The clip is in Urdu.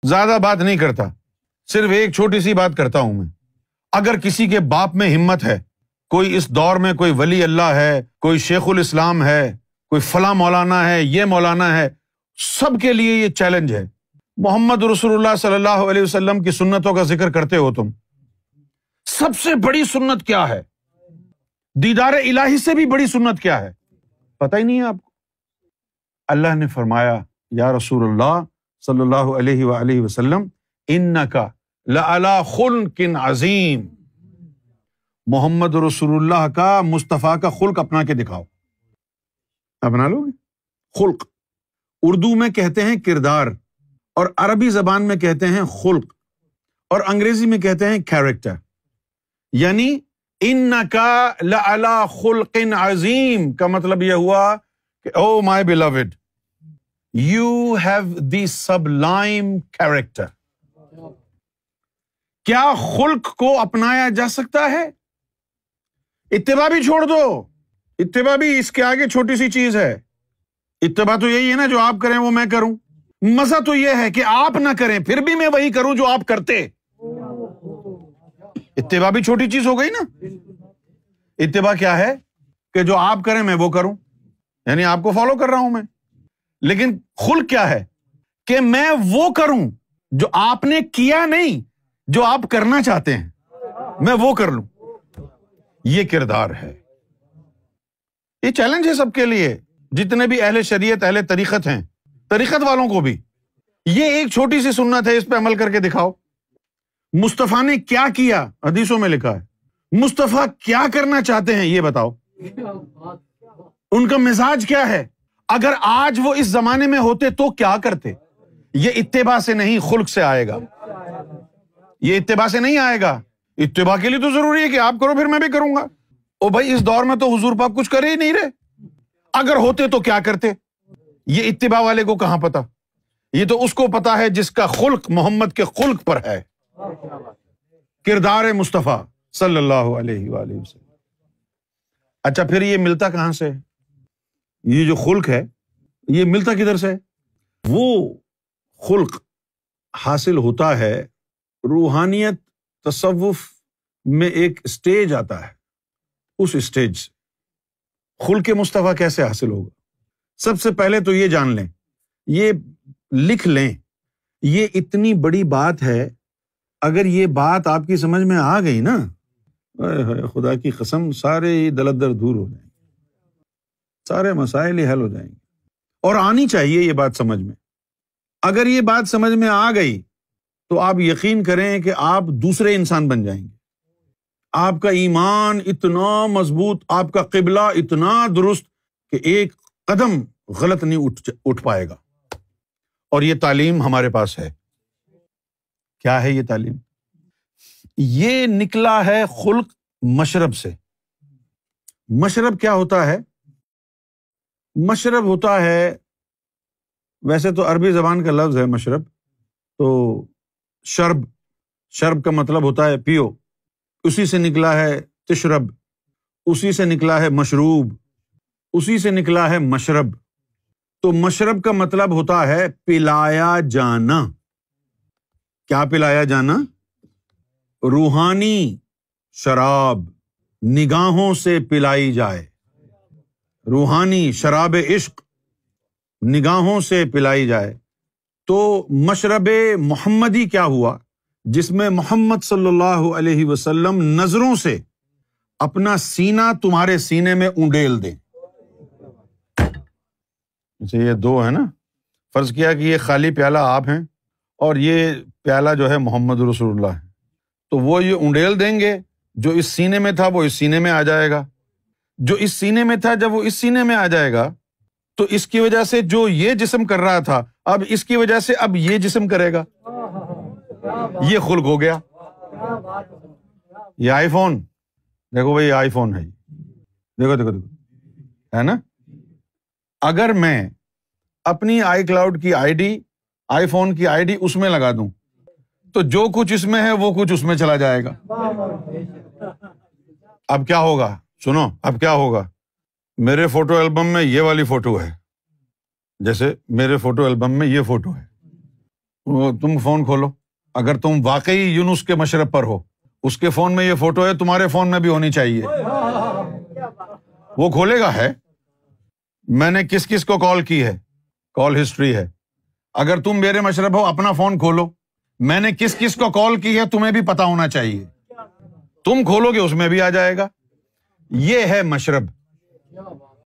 زیادہ بات نہیں کرتا، صرف ایک چھوٹی سی بات کرتا ہوں میں۔ اگر کسی کے باپ میں ہمت ہے، کوئی اس دور میں کوئی ولی اللہ ہے، کوئی شیخ الاسلام ہے، کوئی فلاں مولانا ہے، یہ مولانا ہے، سب کے لیے یہ چیلنج ہے۔ محمد رسول اللہ صلی اللہ علیہ وسلم کی سنتوں کا ذکر کرتے ہو تم، سب سے بڑی سنت کیا ہے؟ دیدار الہی سے بھی بڑی سنت کیا ہے؟ پتہ ہی نہیں ہے آپ کو۔ اللہ نے فرمایا یا رسول اللہ صلی اللہ علیہ وآلہ وسلم انک لعلی خلق عظیم، محمد رسول اللہ کا، مصطفیٰ کا خلق اپنا کے دکھاؤ۔ اپنا لو گے؟ خلق اردو میں کہتے ہیں کردار، اور عربی زبان میں کہتے ہیں خلق، اور انگریزی میں کہتے ہیں کیریکٹر۔ یعنی انک لعلی خلق عظیم کا مطلب یہ ہوا کہ او مائی beloved you have the sublime character۔ کیا خلق کو اپنایا جا سکتا ہے؟ اتباع بھی چھوڑ دو، اتباع بھی اس کے آگے چھوٹی سی چیز ہے۔ اتباع تو یہی ہے نا، جو آپ کریں وہ میں کروں۔ مزہ تو یہ ہے کہ آپ نہ کریں پھر بھی میں وہی کروں جو آپ کرتے۔ اتباع بھی چھوٹی چیز ہو گئی نا۔ اتباع کیا ہے کہ جو آپ کریں میں وہ کروں، یعنی آپ کو فالو کر رہا ہوں میں۔ لیکن خلق کیا ہے کہ میں وہ کروں جو آپ نے کیا نہیں، جو آپ کرنا چاہتے ہیں میں وہ کر لوں۔ یہ کردار ہے۔ یہ چیلنج ہے سب کے لیے، جتنے بھی اہل شریعت، اہل طریقت ہیں، طریقت والوں کو بھی۔ یہ ایک چھوٹی سی سنت ہے، اس پہ عمل کر کے دکھاؤ۔ مصطفیٰ نے کیا کیا؟ حدیثوں میں لکھا ہے۔ مصطفیٰ کیا کرنا چاہتے ہیں یہ بتاؤ۔ ان کا مزاج کیا ہے؟ اگر آج وہ اس زمانے میں ہوتے تو کیا کرتے؟ یہ اتباع سے نہیں، خلق سے آئے گا۔ یہ اتباع سے نہیں آئے گا۔ اتباع کے لیے تو ضروری ہے کہ آپ کرو پھر میں بھی کروں گا۔ او بھائی اس دور میں تو حضور پاک کچھ کر ہی نہیں رہے، اگر ہوتے تو کیا کرتے؟ یہ اتباع والے کو کہاں پتا؟ یہ تو اس کو پتا ہے جس کا خلق محمد کے خلق پر ہے، کردار مصطفیٰ صلی اللہ علیہ وآلہ وسلم۔ اچھا پھر یہ ملتا کہاں سے؟ یہ جو خلق ہے یہ ملتا کدھر سے؟ وہ خلق حاصل ہوتا ہے روحانیت، تصوف میں ایک سٹیج آتا ہے، اس سٹیج سے۔ خلق مصطفیٰ کیسے حاصل ہوگا؟ سب سے پہلے تو یہ جان لیں، یہ لکھ لیں، یہ اتنی بڑی بات ہے۔ اگر یہ بات آپ کی سمجھ میں آ گئی نا، خدا کی قسم سارے دلدر دور ہو جائیں گے، سارے مسائل ہی حل ہو جائیں گے۔ اور آنی چاہیے یہ بات سمجھ میں۔ اگر یہ بات سمجھ میں آ گئی تو آپ یقین کریں کہ آپ دوسرے انسان بن جائیں گے۔ آپ کا ایمان اتنا مضبوط، آپ کا قبلہ اتنا درست کہ ایک قدم غلط نہیں اٹھ پائے گا۔ اور یہ تعلیم ہمارے پاس ہے۔ کیا ہے یہ تعلیم؟ یہ نکلا ہے خلق مشرب سے۔ مشرب کیا ہوتا ہے؟ مشرب ہوتا ہے، ویسے تو عربی زبان کا لفظ ہے مشرب، تو شرب کا مطلب ہوتا ہے پیو، اسی سے نکلا ہے تشرب، اسی سے نکلا ہے مشروب، اسی سے نکلا ہے مشرب۔ تو مشرب کا مطلب ہوتا ہے پلایا جانا۔ کیا پلایا جانا؟ روحانی شراب نگاہوں سے پلائی جائے، روحانی شراب عشق نگاہوں سے پلائی جائے۔ تو مشرب محمدی کیا ہوا؟ جس میں محمد صلی اللہ علیہ وسلم نظروں سے اپنا سینہ تمہارے سینے میں اونڈیل دیں۔ یہ دو ہے نا، فرض کیا کہ یہ خالی پیالہ آپ ہیں اور یہ پیالہ جو ہے محمد رسول اللہ ہے، تو وہ یہ اونڈیل دیں گے، جو اس سینے میں تھا وہ اس سینے میں آ جائے گا، جو اس سینے میں تھا جب وہ اس سینے میں آ جائے گا تو اس کی وجہ سے جو یہ جسم کر رہا تھا اب اس کی وجہ سے اب یہ جسم کرے گا۔ یہ خلق ہو گیا۔ یہ آئی فون دیکھو بھائی، آئی فون ہے، دیکھو دیکھو دیکھو، ہے نا؟ اگر میں اپنی آئی کلاؤڈ کی آئی ڈی، آئی فون کی آئی ڈی اس میں لگا دوں تو جو کچھ اس میں ہے وہ کچھ اس میں چلا جائے گا۔ اب کیا ہوگا؟ سنو، اب کیا ہوگا؟ میرے فوٹو البم میں یہ والی فوٹو ہے، جیسے میرے فوٹو البم میں یہ فوٹو ہے، تم فون کھولو، اگر تم واقعی یونس کے مشرب پر ہو، اس کے فون میں یہ فوٹو ہے، تمہارے فون میں بھی ہونی چاہیے۔ وہ کھولے گا، ہے میں نے کس کس کو کال کی ہے، کال ہسٹری ہے۔ اگر تم میرے مشرب ہو، اپنا فون کھولو، میں نے کس کس کو کال کی ہے تمہیں بھی پتا ہونا چاہیے۔ تم کھولو گے اس میں بھی آ جائے گا۔ یہ ہے مشرب۔